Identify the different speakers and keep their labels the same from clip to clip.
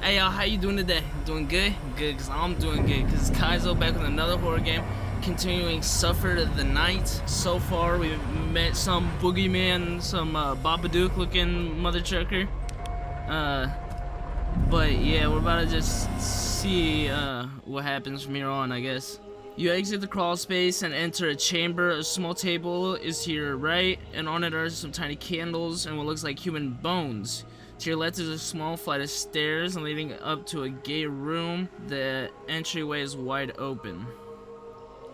Speaker 1: Hey y'all, how you doing today? Doing good? Good, cause I'm doing good. Cause Kaizo back with another horror game, continuing Suffer the Night. So far, we've met some boogeyman, some Babadook looking mother trucker. But yeah, we're about to just see what happens from here on, I guess. You exit the crawl space and enter a chamber. A small table is to your right, and on it are some tiny candles and what looks like human bones. To your left is a small flight of stairs leading up to a gay room. The entryway is wide open.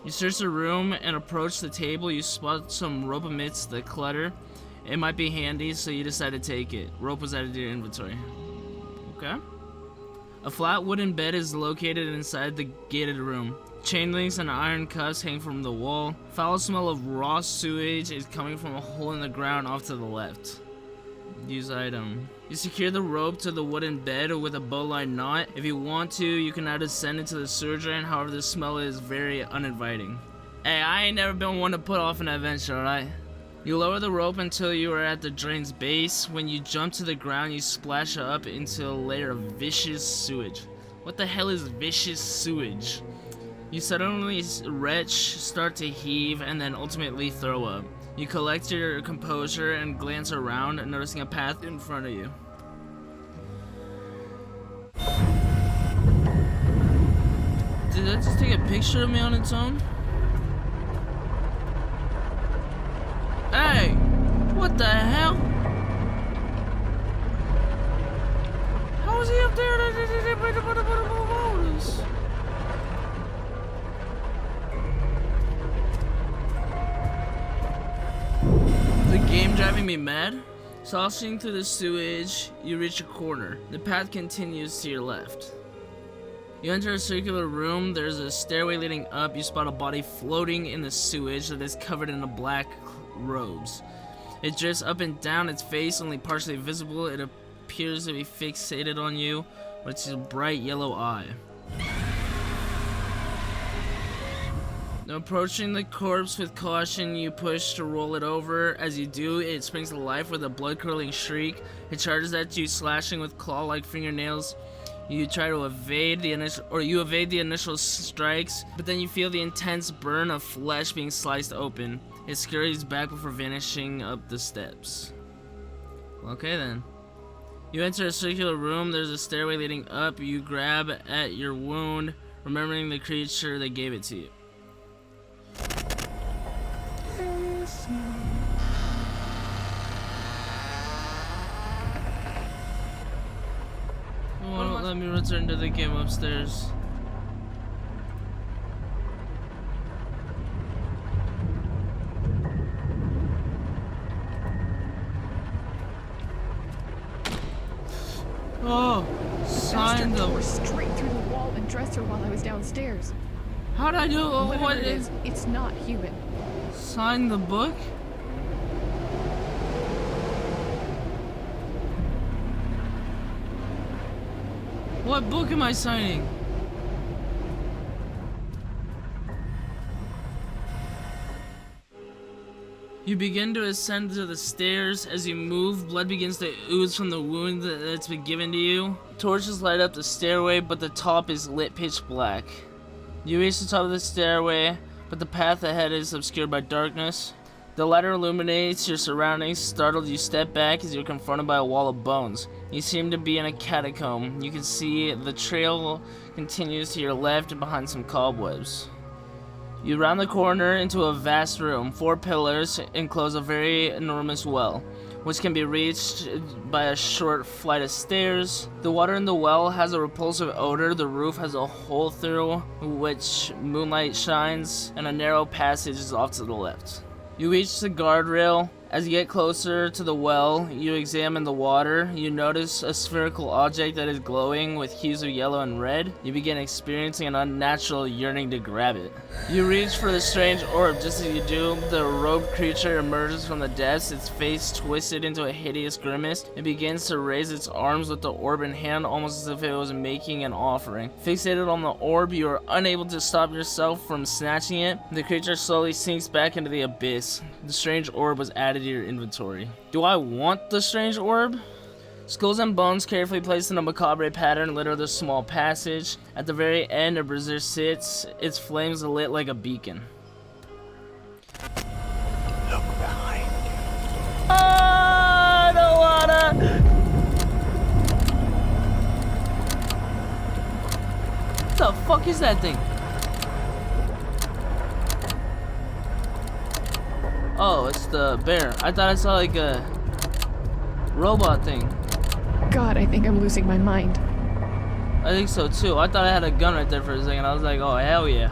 Speaker 1: You search the room and approach the table. You spot some rope amidst the clutter. It might be handy, so you decide to take it. Rope was added to your inventory. Okay. A flat wooden bed is located inside the gated room. Chain links and iron cuffs hang from the wall. Foul smell of raw sewage is coming from a hole in the ground off to the left. Use item. You secure the rope to the wooden bed with a bowline knot. If you want to, you can now descend into the sewer drain. However, the smell is very uninviting. Hey, I ain't never been one to put off an adventure, alright? You lower the rope until you are at the drain's base. When you jump to the ground, you splash up into a layer of vicious sewage. What the hell is vicious sewage? You suddenly retch, start to heave, and then ultimately throw up. You collect your composure and glance around, noticing a path in front of you. Did that just take a picture of me on its own? Hey! What the hell? How is he up there? The game driving me mad? Sloshing through the sewage, you reach a corner. The path continues to your left. You enter a circular room. There's a stairway leading up. You spot a body floating in the sewage that is covered in black robes. It drifts up and down, its face only partially visible. It appears to be fixated on you with its bright yellow eye. Approaching the corpse with caution, you push to roll it over. As you do, it springs to life with a blood-curdling shriek. It charges at you, slashing with claw-like fingernails. You try to evade the initial strikes, but then you feel the intense burn of flesh being sliced open. It scurries back before vanishing up the steps. Okay then. You enter a circular room. There's a stairway leading up. You grab at your wound, remembering the creature that gave it to you. Let me return to the game upstairs. Oh, sign the
Speaker 2: tore straight through the wall and dressed her while I was downstairs.
Speaker 1: How'd I do?
Speaker 2: Whatever it is, it's not human.
Speaker 1: Sign the book? What book am I signing? You begin to ascend to the stairs. As you move, blood begins to ooze from the wound that's been given to you. Torches light up the stairway, but the top is lit pitch black. You reach the top of the stairway, but the path ahead is obscured by darkness. The light illuminates your surroundings. Startled, you step back as you're confronted by a wall of bones. You seem to be in a catacomb. You can see the trail continues to your left and behind some cobwebs. You round the corner into a vast room. 4 pillars enclose a very enormous well, which can be reached by a short flight of stairs. The water in the well has a repulsive odor. The roof has a hole through which moonlight shines, and a narrow passage is off to the left. You reach the guardrail. As you get closer to the well, you examine the water. You notice a spherical object that is glowing with hues of yellow and red. You begin experiencing an unnatural yearning to grab it. You reach for the strange orb. Just as you do, the robed creature emerges from the depths, its face twisted into a hideous grimace. It begins to raise its arms with the orb in hand, almost as if it was making an offering. Fixated on the orb, you are unable to stop yourself from snatching it. The creature slowly sinks back into the abyss. The strange orb was added to your inventory. Do I want the strange orb? Skulls and bones carefully placed in a macabre pattern litter the small passage. At the very end, a brazier sits, its flames lit like a beacon.
Speaker 3: Look behind you.
Speaker 1: I don't wanna. What the fuck is that thing? Oh, it's the bear. I thought I saw like a robot thing.
Speaker 2: God, I think I'm losing my mind.
Speaker 1: I think so too. I thought I had a gun right there for a second. I was like, oh hell yeah.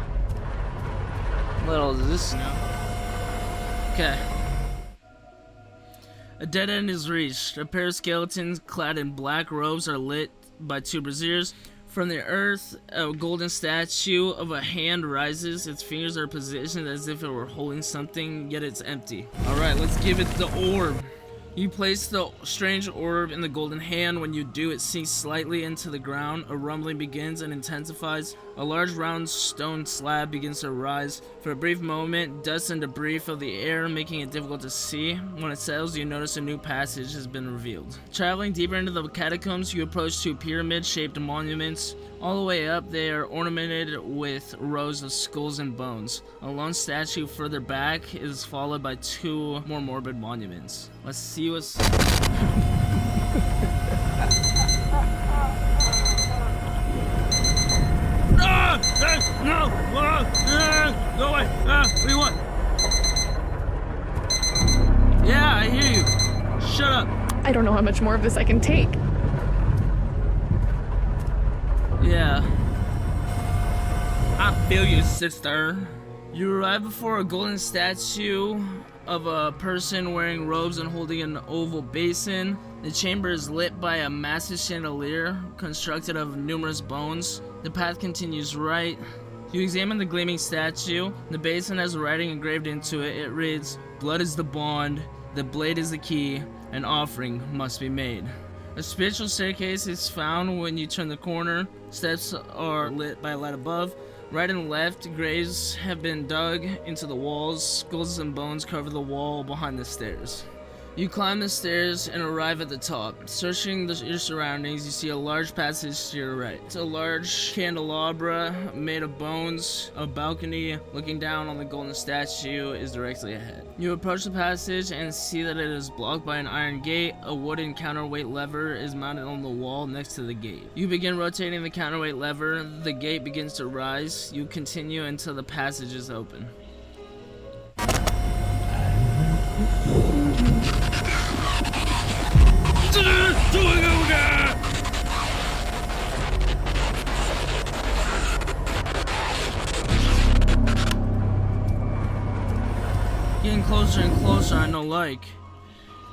Speaker 1: Little is this now. Okay. A dead end is reached. A pair of skeletons clad in black robes are lit by two braziers. From the earth, a golden statue of a hand rises. Its fingers are positioned as if it were holding something, yet it's empty. Alright, let's give it the orb. You place the strange orb in the golden hand. When you do, it sinks slightly into the ground. A rumbling begins and intensifies. A large round stone slab begins to rise. For a brief moment, dust and debris fill the air, making it difficult to see. When it settles, you notice a new passage has been revealed. Traveling deeper into the catacombs, you approach two pyramid-shaped monuments. All the way up, they are ornamented with rows of skulls and bones. A lone statue further back is followed by two more morbid monuments. Let's see what's... No! Go away! What do you want? Yeah, I hear you. Shut up.
Speaker 2: I don't know how much more of this I can take.
Speaker 1: Yeah. I feel you, sister. You arrive before a golden statue of a person wearing robes and holding an oval basin. The chamber is lit by a massive chandelier constructed of numerous bones. The path continues right. You examine the gleaming statue. The basin has writing engraved into it. It reads, "Blood is the bond, the blade is the key, an offering must be made." A spiritual staircase is found when you turn the corner. Steps are lit by a light above. Right and left, graves have been dug into the walls. Skulls and bones cover the wall behind the stairs. You climb the stairs and arrive at the top. Searching your surroundings, you see a large passage to your right. It's a large candelabra made of bones. A balcony looking down on the golden statue is directly ahead. You approach the passage and see that it is blocked by an iron gate. A wooden counterweight lever is mounted on the wall next to the gate. You begin rotating the counterweight lever. The gate begins to rise. You continue until the passage is open. Getting closer and closer, I know like.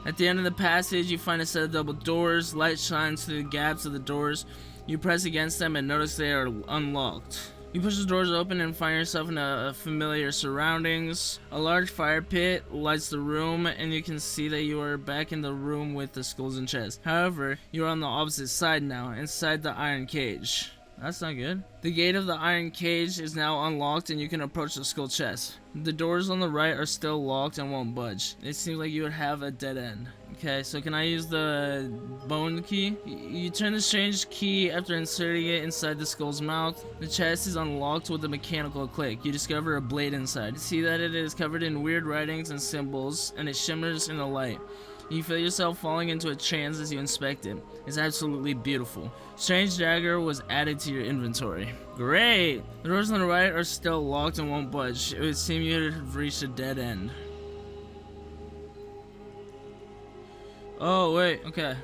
Speaker 1: At the end of the passage, you find a set of double doors. Light shines through the gaps of the doors. You press against them and notice they are unlocked. You push the doors open and find yourself in a familiar surroundings. A large fire pit lights the room, and you can see that you are back in the room with the skulls and chests. However, you are on the opposite side now, inside the iron cage. That's not good. The gate of the iron cage is now unlocked and you can approach the skull chest. The doors on the right are still locked and won't budge. It seems like you would have a dead end. Okay, so can I use the bone key? You turn the strange key after inserting it inside the skull's mouth. The chest is unlocked with a mechanical click. You discover a blade inside. You see that it is covered in weird writings and symbols, and it shimmers in the light. You feel yourself falling into a trance as you inspect it. It's absolutely beautiful. Strange dagger was added to your inventory. Great! The doors on the right are still locked and won't budge. It would seem you have reached a dead end. Oh, wait, okay.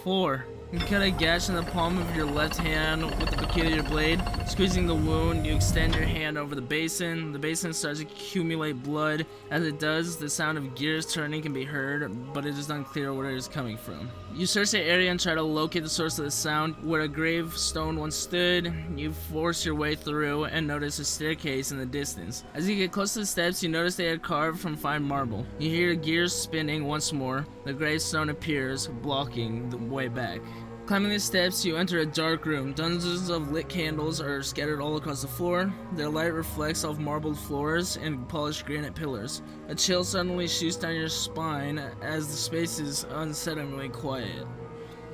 Speaker 1: 4. You cut a gash in the palm of your left hand with the peculiar blade. Squeezing the wound, you extend your hand over the basin. The basin starts to accumulate blood. As it does, the sound of gears turning can be heard, but it is unclear where it is coming from. You search the area and try to locate the source of the sound. Where a gravestone once stood, you force your way through and notice a staircase in the distance. As you get close to the steps, you notice they are carved from fine marble. You hear gears spinning once more. The gravestone appears, blocking the way back. Climbing the steps, you enter a dark room. Dozens of lit candles are scattered all across the floor. Their light reflects off marbled floors and polished granite pillars. A chill suddenly shoots down your spine as the space is unsettlingly quiet.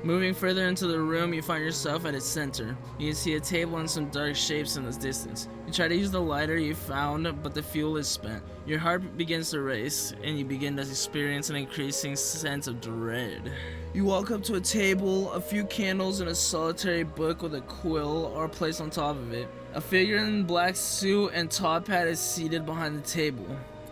Speaker 1: Moving further into the room, you find yourself at its center. You can see a table and some dark shapes in the distance. You try to use the lighter you found, but the fuel is spent. Your heart begins to race, and you begin to experience an increasing sense of dread. You walk up to a table, a few candles, and a solitary book with a quill are placed on top of it. A figure in black suit and top hat is seated behind the table.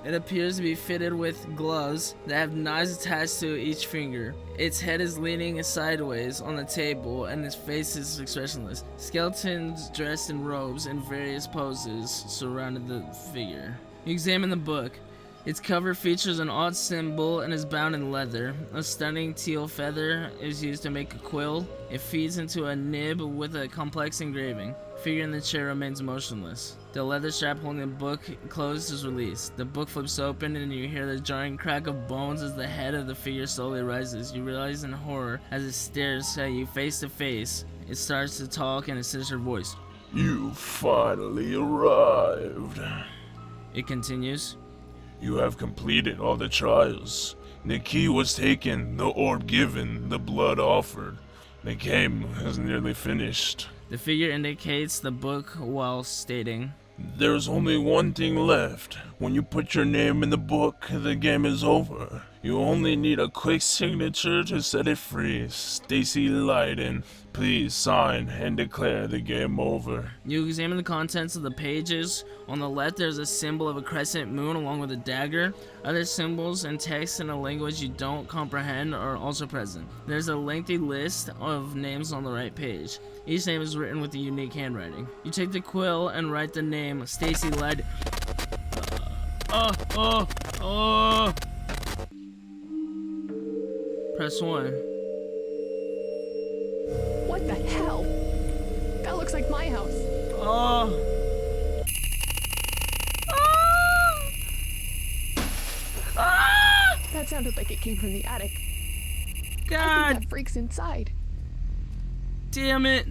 Speaker 1: It appears to be fitted with gloves that have knives attached to each finger. Its head is leaning sideways on the table and its face is expressionless. Skeletons dressed in robes in various poses surrounded the figure. You examine the book. Its cover features an odd symbol and is bound in leather. A stunning teal feather is used to make a quill. It feeds into a nib with a complex engraving. The figure in the chair remains motionless. The leather strap holding the book closed is released. The book flips open and you hear the jarring crack of bones as the head of the figure slowly rises. You realize in horror as it stares at you face to face. It starts to talk in a sinister voice.
Speaker 3: You finally arrived.
Speaker 1: It continues.
Speaker 3: You have completed all the trials. The key was taken, the orb given, the blood offered. The game is nearly finished.
Speaker 1: The figure indicates the book while stating,
Speaker 3: There's only one thing left. When you put your name in the book, the game is over. You only need a quick signature to set it free. Stacy Leiden, please sign and declare the game over.
Speaker 1: You examine the contents of the pages. On the left, there's a symbol of a crescent moon along with a dagger. Other symbols and text in a language you don't comprehend are also present. There's a lengthy list of names on the right page. Each name is written with a unique handwriting. You take the quill and write the name Stacy Leiden. Press 1.
Speaker 2: What the hell? That looks like my house. That sounded like it came from the attic. I think
Speaker 1: God
Speaker 2: that freak's inside.
Speaker 1: damn it.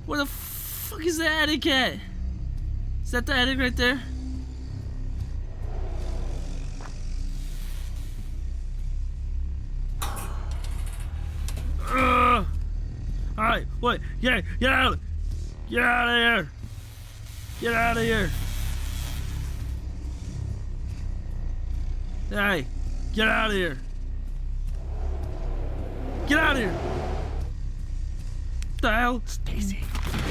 Speaker 1: Where the fuck is the attic at? Is that the attic right there? Alright, what? Get out! Get out of here! Get out of here! Hey, get out of here! Get out of here! The hell?
Speaker 3: Stacy.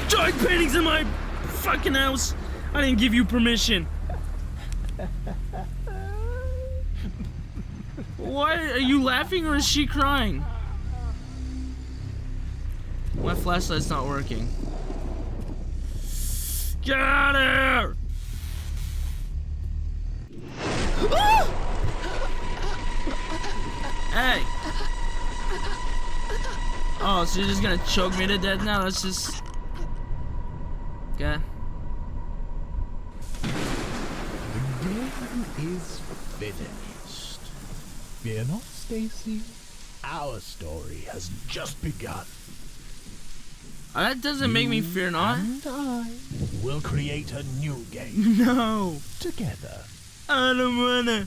Speaker 1: Giant paintings in my fucking house! I didn't give you permission. Why are you laughing or is she crying? My flashlight's not working. Get out of here! Hey! Oh, so you're just gonna choke me to death now? That's just... Okay.
Speaker 4: The game is finished. Fear not, Stacy. Our story has just begun.
Speaker 1: That doesn't make me fear not.
Speaker 4: And I will create a new game
Speaker 1: No!
Speaker 4: together.
Speaker 1: I don't wanna.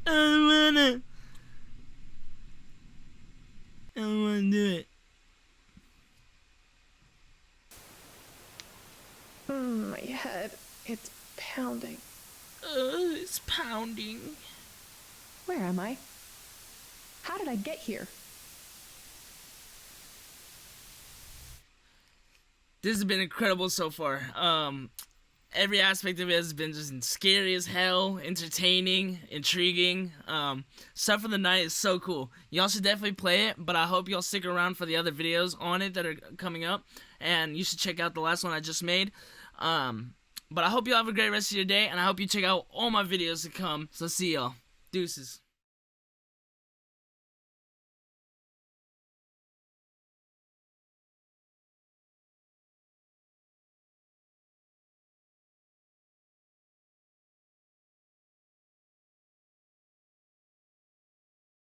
Speaker 1: I don't wanna. I don't wanna do it.
Speaker 2: My head. It's pounding.
Speaker 1: It's pounding.
Speaker 2: Where am I? How did I get here?
Speaker 1: This has been incredible so far. Every aspect of it has been just scary as hell, entertaining, intriguing. Stuff for the Night is so cool. Y'all should definitely play it, but I hope y'all stick around for the other videos on it that are coming up. And you should check out the last one I just made. But I hope y'all have a great rest of your day, and I hope you check out all my videos to come. So see y'all. Deuces.